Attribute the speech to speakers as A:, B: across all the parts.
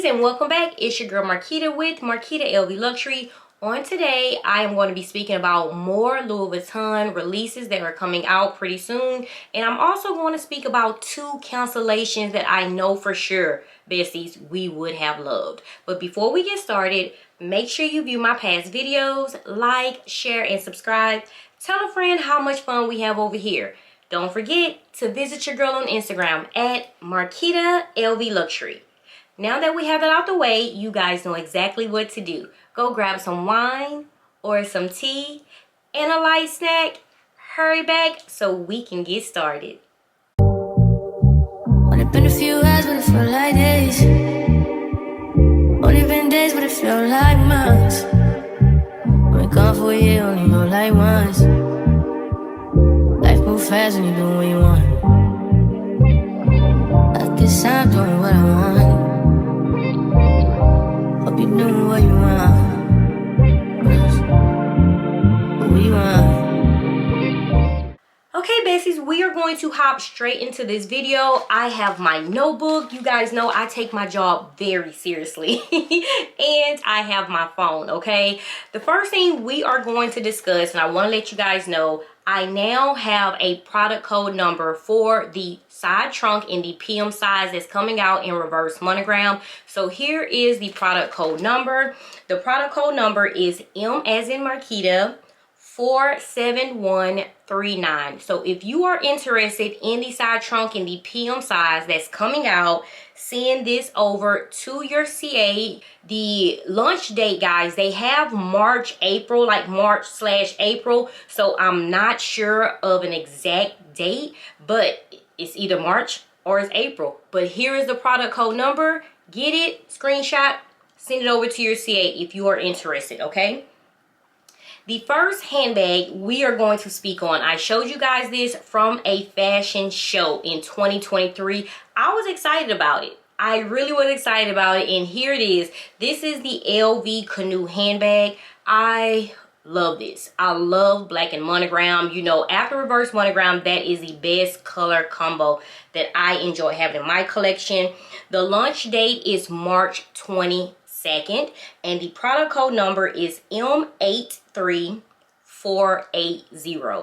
A: besties, and welcome back. It's your girl Marquita with Marquita LV Luxury. On today, I am going to be speaking about more Louis Vuitton releases that are coming out pretty soon. And I'm also going to speak about 2 cancellations that I know for sure, besties, we would have loved. But before we get started, make sure you view my past videos, like, share, and subscribe. Tell a friend how much fun we have over here. Don't forget to visit your girl on Instagram at Marquita LV Luxury. Now that we have that out the way, you guys know exactly what to do. Go grab some wine or some tea and a light snack. Hurry back so we can get started.
B: Only been a few hours, but it felt like days. Only been days, but it felt like months. Been gone for a year, only know like once. Life moves fast when you do what you want. I guess I'm doing what I want. Hope you doing what you want. What you want.
A: Okay, besties, we are going to hop straight into this video. I have my notebook. You guys know I take my job very seriously. And I have my phone, okay? The first thing we are going to discuss, and I want to let you guys know, I now have a product code number for the side trunk in the PM size that's coming out in reverse monogram. So here is the product code number. The product code number is M as in Marquita 47139. So if you are interested in the side trunk in the PM size that's coming out, send this over to your CA. The launch date, guys, they have March, April, like March/April. So I'm not sure of an exact date, but it's either March or it's April. But here is the product code number. Get it, screenshot, send it over to your CA if you are interested, okay? The first handbag we are going to speak on, I showed you guys this from a fashion show in 2023. I was excited about it. I really was excited about it, and here it is. This is the LV Canoe Handbag. I love this. I love black and monogram. You know, after reverse monogram, that is the best color combo that I enjoy having in my collection. The launch date is March 22nd, and the product code number is M83480.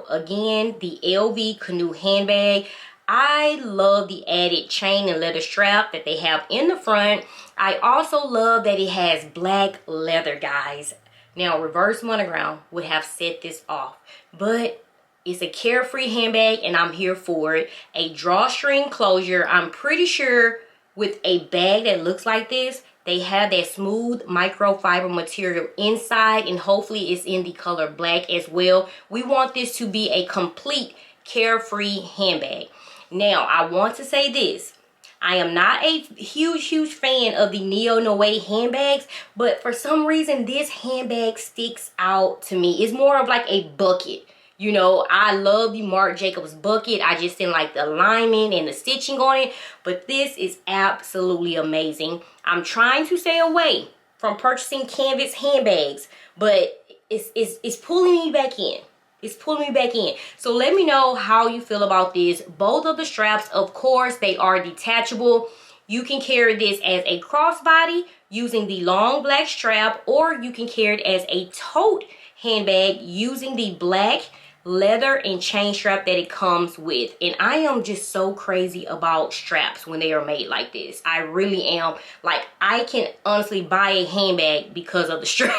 A: Again, the LV Canoe Handbag. I love the added chain and leather strap that they have in the front. I also love that it has black leather, guys. Now, reverse monogram would have set this off, but it's a carefree handbag and I'm here for it. A drawstring closure. I'm pretty sure with a bag that looks like this, they have that smooth microfiber material inside, and hopefully it's in the color black as well. We want this to be a complete carefree handbag. Now, I want to say this. I am not a huge fan of the neo-noir handbags, but for some reason this handbag sticks out to me. It's more of like a bucket. You know, I love the Marc Jacobs bucket. I just didn't like the alignment and the stitching on it, but this is absolutely amazing. I'm trying to stay away from purchasing canvas handbags, but it's pulling me back in. It's pulling me back in. So let me know how you feel about this. Both of the straps, of course, they are detachable. You can carry this as a crossbody using the long black strap, or you can carry it as a tote handbag using the black leather and chain strap that it comes with. And I am just so crazy about straps when they are made like this. I really am. Like, I can honestly buy a handbag because of the strap.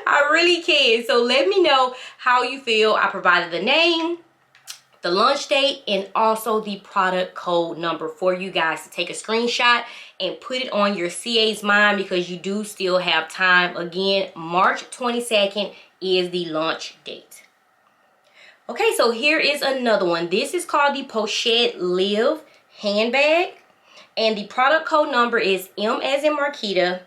A: I really can. So let me know how you feel. I provided the name, the launch date, and also the product code number for you guys to take a screenshot and put it on your CA's mind, because you do still have time. Again, March 22nd is the launch date. Okay, so here is another one. This is called the Otg Liv handbag, and the product code number is M as in Marquita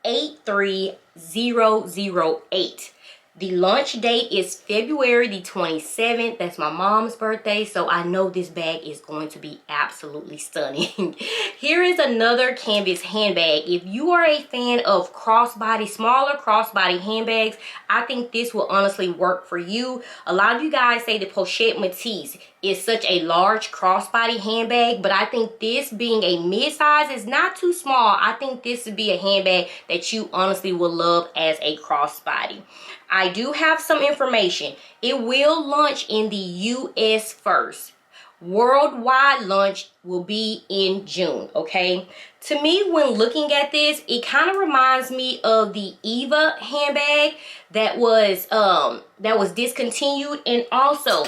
A: 83008. The launch date is February the 27th. That's my mom's birthday, so I know this bag is going to be absolutely stunning. Here is another canvas handbag. If you are a fan of crossbody, smaller crossbody handbags, I think this will honestly work for you. A lot of you guys say the Pochette Matisse is such a large crossbody handbag, but I think this being a mid-size is not too small. I think this would be a handbag that you honestly will love as a crossbody. I do have some information. It will launch in the US first. Worldwide launch will be in June, okay? To me, when looking at this, it kind of reminds me of the Eva handbag that was discontinued, and also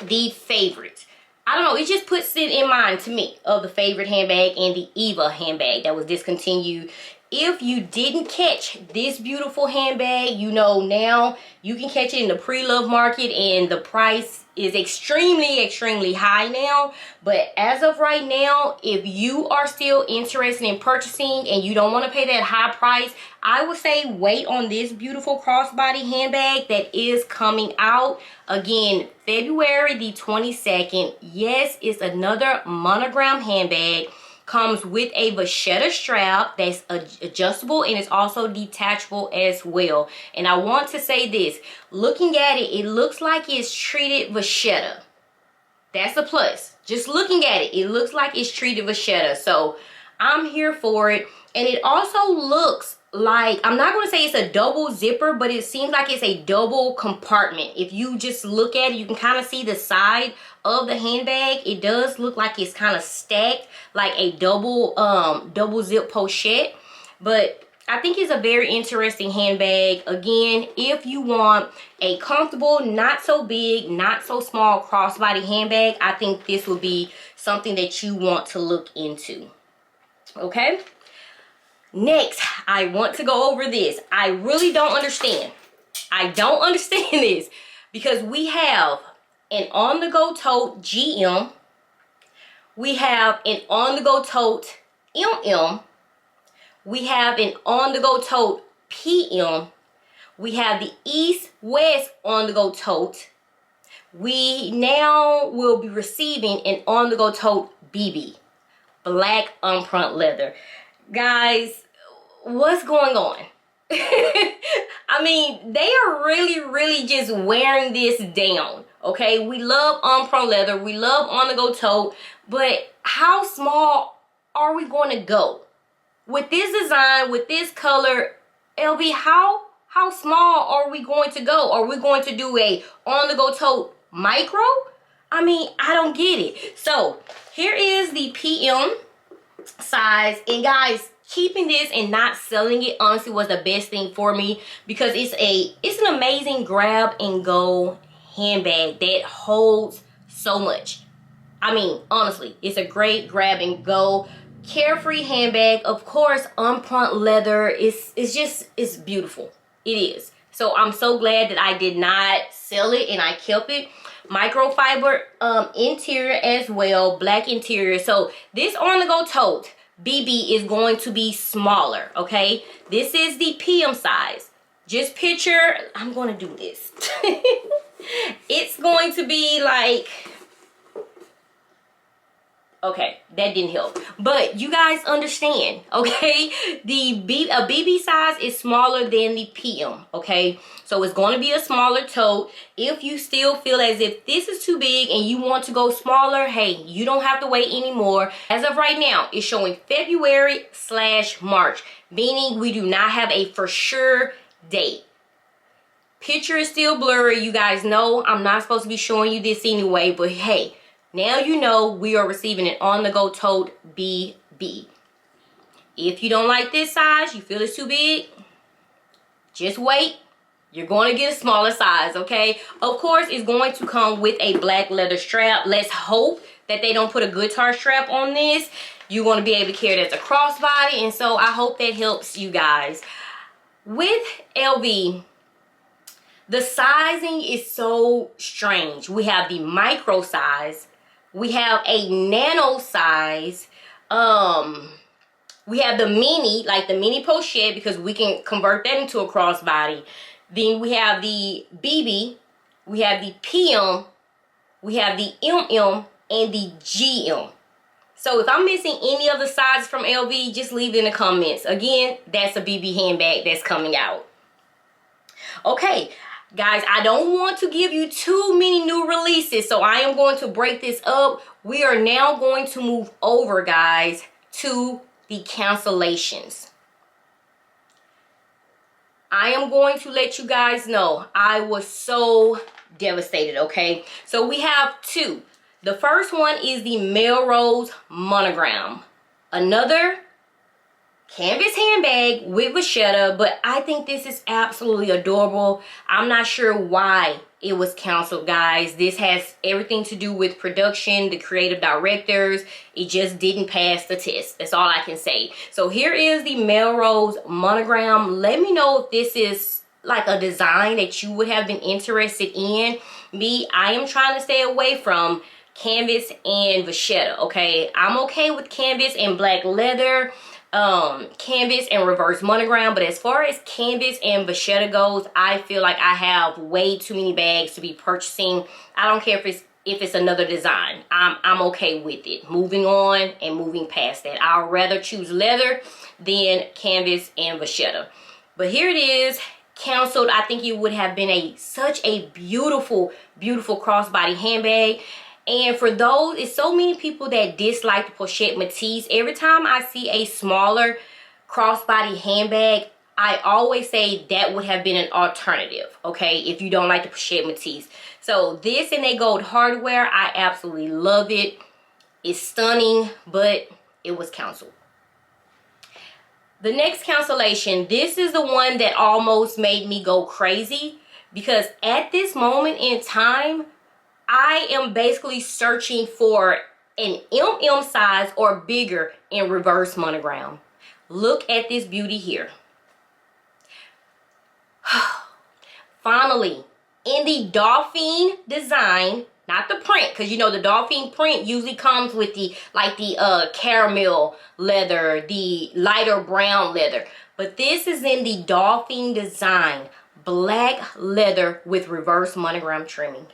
A: the Favorite. I don't know, it just puts it in mind to me of the Favorite handbag and the Eva handbag that was discontinued. If you didn't catch this beautiful handbag, you know now you can catch it in the pre-love market, and the price is extremely high now. But as of right now, if you are still interested in purchasing and you don't want to pay that high price, I would say wait on this beautiful crossbody handbag that is coming out. Again, February the 22nd. Yes, it's another monogram handbag. Comes with a vachetta strap that's adjustable, and it's also detachable as well. And I want to say this, looking at it, it looks like it's treated vachetta. That's a plus. Just looking at it, it looks like it's treated vachetta. So I'm here for it. And it also looks like, I'm not going to say it's a double zipper, but it seems like it's a double compartment. If you just look at it, you can kind of see the side of the handbag. It does look like it's kind of stacked like a double zip pochette. But I think it's a very interesting handbag. Again, if you want a comfortable, not so big, not so small crossbody handbag, I think this would be something that you want to look into. Okay? Next, I want to go over this. I really don't understand. I don't understand this, because we have an on-the-go tote GM. We have an on-the-go tote MM. We have an on-the-go tote PM. We have the East-West on-the-go tote. We now will be receiving an on-the-go tote BB. Black on-front leather. Guys, what's going on? I mean, they are really just wearing this down. Okay, we love on-front leather. We love on-the-go tote. But how small are we going to go? With this design, with this color, LV, how small are we going to go? Are we going to do a on-the-go tote micro? I mean, I don't get it. So here is the PM size. And guys, keeping this and not selling it honestly was the best thing for me, because it's an amazing grab and go handbag that holds so much. I mean, honestly, it's a great grab and go carefree handbag. Of course, on-front leather is it's beautiful. It is. So I'm so glad that I did not sell it and I kept it. Microfiber interior as well, black interior. So this on-the-go tote BB is going to be smaller, okay? This is the PM size. Just picture, I'm going to do this. It's going to be like, okay, that didn't help. But you guys understand, okay? A BB size is smaller than the PM, okay? So it's going to be a smaller tote. If you still feel as if this is too big and you want to go smaller, hey, you don't have to wait anymore. As of right now, it's showing February/March, meaning we do not have a for sure date. Picture is still blurry. You guys know I'm not supposed to be showing you this anyway, but hey, now you know we are receiving an on-the-go tote BB. If you don't like this size, you feel it's too big, just wait. You're going to get a smaller size, okay? Of course, it's going to come with a black leather strap. Let's hope that they don't put a guitar strap on this. You're going to be able to carry it as a crossbody, and so I hope that helps you guys. With LV, the sizing is so strange. We have the micro size. We have a nano size. We have the mini, like the mini pochette, because we can convert that into a crossbody. Then we have the BB, we have the PM, we have the MM, and the GM. So if I'm missing any of the sizes from LV, just leave it in the comments. Again, that's a BB handbag that's coming out. Okay, guys, I don't want to give you too many new releases, so I am going to break this up. We are now going to move over, guys, to the cancellations. I am going to let you guys know I was so devastated, okay? So we have two. The first one is the Melrose Monogram. Another canvas handbag with vachetta, but I think this is absolutely adorable. I'm not sure why it was canceled, guys. This has everything to do with production, the creative directors. It just didn't pass the test. That's all I can say. So here is the Melrose Monogram. Let me know if this is like a design that you would have been interested in. Me, I am trying to stay away from canvas and vachetta, okay? I'm okay with canvas and black leather, canvas and reverse monogram, but as far as canvas and vachetta goes, I feel like I have way too many bags to be purchasing. I don't care if it's another design. I'm okay with it. Moving on and moving past that. I'd rather choose leather than canvas and vachetta. But here it is, canceled. I think it would have been such a beautiful, beautiful crossbody handbag. And for those, it's so many people that dislike the pochette Matisse. Every time I see a smaller crossbody handbag, I always say that would have been an alternative, okay, if you don't like the pochette Matisse. So this and they gold hardware, I absolutely love it. It's stunning, but it was canceled. The next cancellation, this is the one that almost made me go crazy, because at this moment in time, I am basically searching for an MM size or bigger in reverse monogram. Look at this beauty here. Finally, in the Dolphin design, not the print, because you know the Dolphin print usually comes with the caramel leather, the lighter brown leather. But this is in the Dolphin design, black leather with reverse monogram trimming.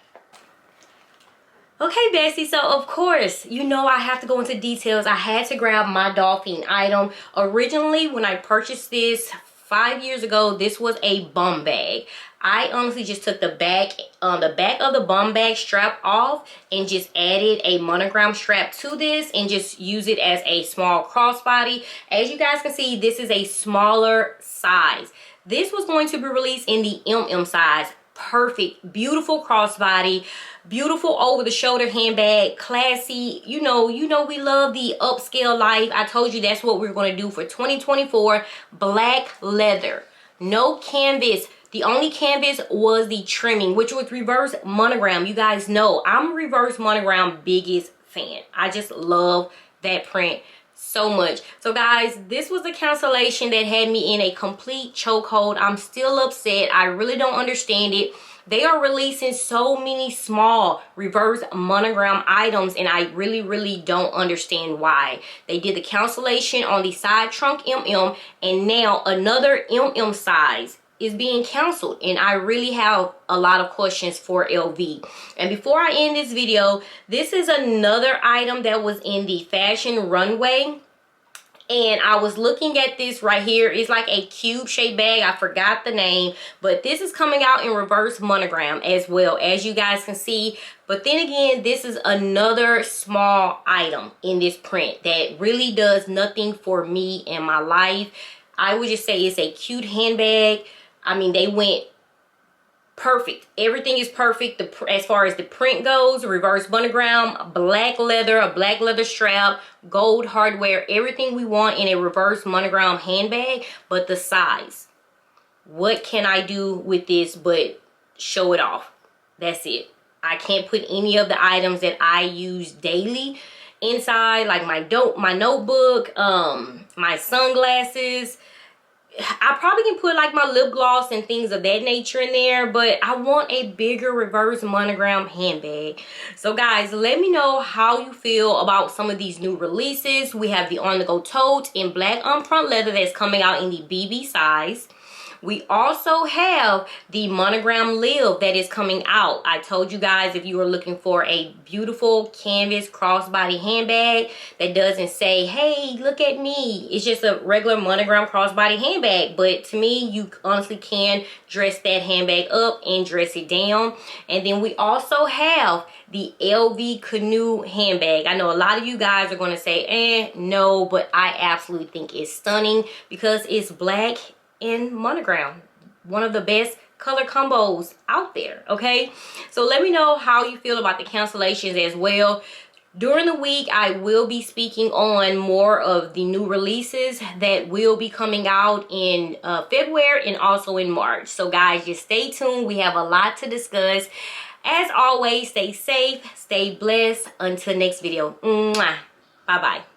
A: Okay, Bessie, so of course, you know I have to go into details. I had to grab my Dolphin item. Originally, when I purchased this 5 years ago, this was a bum bag. I honestly just took the back of the bum bag strap off and just added a monogram strap to this and just use it as a small crossbody. As you guys can see, this is a smaller size. This was going to be released in the MM size. Perfect, beautiful crossbody, beautiful over the shoulder handbag, classy. You know we love the upscale life. I told you that's what we're going to do for 2024. Black leather, no canvas. The only canvas was the trimming, which was reverse monogram. You guys know I'm reverse monogram biggest fan. I just love that print so much. So guys, this was the cancellation that had me in a complete chokehold. I'm still upset. I really don't understand it. They are releasing so many small reverse monogram items, and I really don't understand why. They did the cancellation on the side trunk MM, and now another MM size is being canceled, and I really have a lot of questions for LV. And before I end this video, this is another item that was in the fashion runway, and I was looking at this right here. It's like a cube shaped bag. I forgot the name, but this is coming out in reverse monogram as well, as you guys can see. But then again, this is another small item in this print that really does nothing for me in my life. I would just say it's a cute handbag. I mean, they went perfect. Everything is perfect as far as the print goes. Reverse monogram, black leather, a black leather strap, gold hardware, everything we want in a reverse monogram handbag. But the size, what can I do with this but show it off? That's it. I can't put any of the items that I use daily inside, like my notebook, my sunglasses. I probably can put like my lip gloss and things of that nature in there, but I want a bigger reverse monogram handbag. So guys, let me know how you feel about some of these new releases. We have the Otg Tote in black on front leather that's coming out in the BB size. We also have the Monogram Liv that is coming out. I told you guys if you are looking for a beautiful canvas crossbody handbag that doesn't say, hey, look at me. It's just a regular monogram crossbody handbag. But to me, you honestly can dress that handbag up and dress it down. And then we also have the LV Canoe handbag. I know a lot of you guys are going to say, no, but I absolutely think it's stunning because it's black and monogram. One of the best color combos out there, okay? So let me know how you feel about the cancellations as well. During the week, I will be speaking on more of the new releases that will be coming out in February and also in March. So guys, just stay tuned. We have a lot to discuss. As always, stay safe, stay blessed. Until next video. Mwah. Bye-bye.